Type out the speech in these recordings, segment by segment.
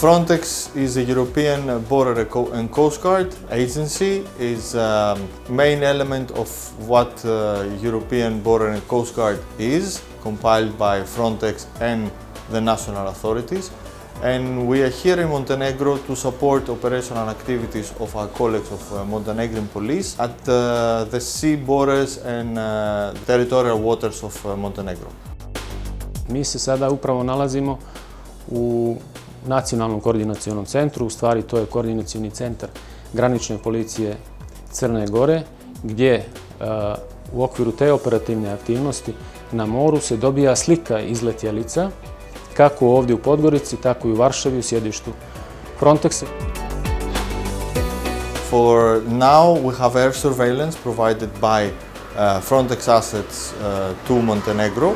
Fronteks is a European Border and Coast Guard agency. Is main element of what European Border and Coast Guard is, compiled by Fronteks and the national authorities. And we are here in Montenegro to support operational activities of our colleagues of Montenegrin police at the sea borders and territorial waters of Montenegro. Mi se sada upravo nalazimo u nacionalnom koordinacionom centru, u stvari to je koordinacioni centar granične policije Crne Gore, gdje u okviru te operativne aktivnosti na moru se dobija slika iz letjelica, kako ovdje u Podgorici, tako i u Varšavi, u sjedištu Fronteksa. For now we have air surveillance provided by Frontex assets to Montenegro.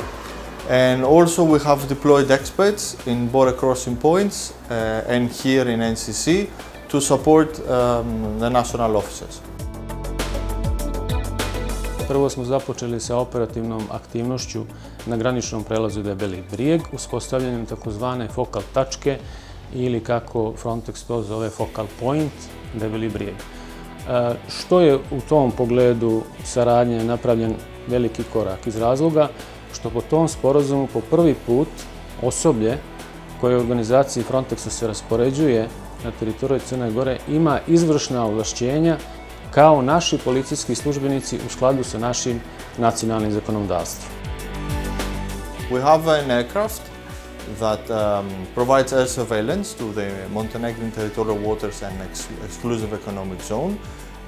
And also we have deployed experts in border crossing points and here in NCC to support the national officers. Prvo smo započeli sa operativnom aktivnošću na graničnom prelazu Debeli brijeg, uspostavljanjem takozvane fokal tačke ili kako Frontex to zove focal point Debeli brijeg. Što je u tom pogledu saradnje napravljen veliki korak iz razloga što po tom sporazumu po prvi put osoblje koje u organizaciji Fronteksa se raspoređuje na teritoriju Crne Gore ima izvršna ovlašćenja kao naši policijski službenici u skladu sa našim nacionalnim zakonodavstvom. We have an aircraft that provides air surveillance to the Montenegrin territorial waters and exclusive economic zone.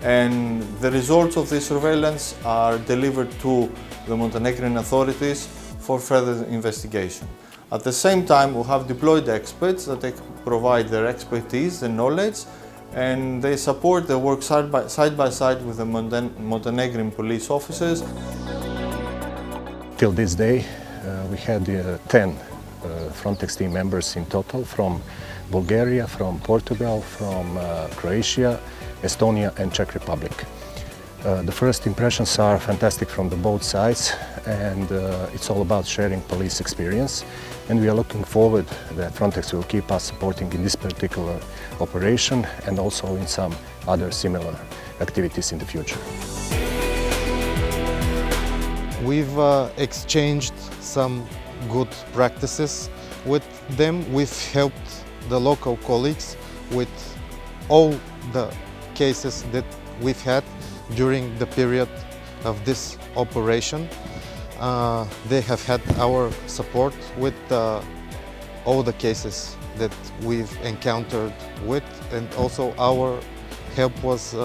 And the results of this surveillance are delivered to the Montenegrin authorities for further investigation. At the same time, we have deployed experts that provide their expertise and knowledge, and they support their work side by side with the Montenegrin police officers. Till this day, we had 10 Frontex team members in total from Bulgaria, from Portugal, from Croatia, Estonia and Czech Republic. The first impressions are fantastic from the both sides, and it's all about sharing police experience, and we are looking forward that Frontex will keep us supporting in this particular operation and also in some other similar activities in the future. We've exchanged some good practices with them. We've helped the local colleagues with all the cases that we've had during the period of this operation. They have had our support with all the cases that we've encountered with, and also our help was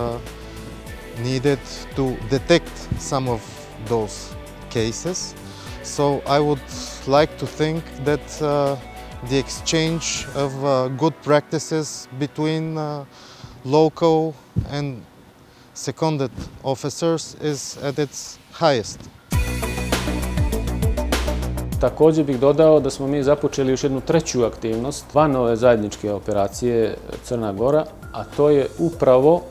needed to detect some of those cases. So I would like to think that the exchange of good practices between local and seconded officers is at its highest. Također bih dodao da smo mi započeli još jednu treću aktivnost van ove zajedničke operacije Crna Gora, a to je upravo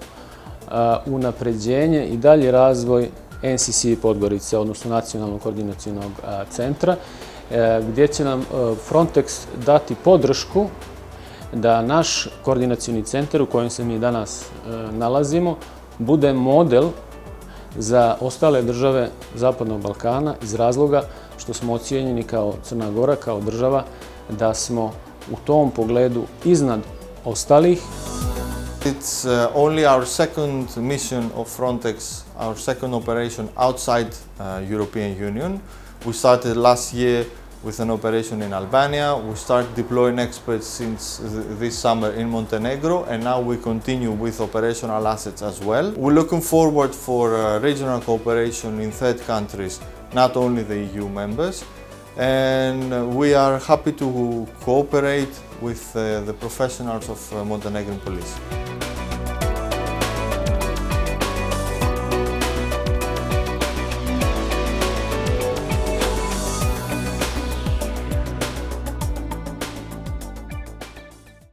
unapređenje i dalji razvoj NCC Podgorica, odnosno Nacionalnog koordinacionog centra, gdje će nam Frontex dati podršku da naš koordinacioni centar u kojem se mi danas nalazimo bude model za ostale države Zapadnog Balkana iz razloga što smo ocijenjeni kao Crna Gora, kao država, da smo u tom pogledu iznad ostalih. It's only our second mission of Frontex, our second operation outside European Union. We started last year with an operation in Albania. We started deploying experts since this summer in Montenegro, and now we continue with operational assets as well. We're looking forward for regional cooperation in third countries, not only the EU members, and we are happy to cooperate with the professionals of Montenegrin police.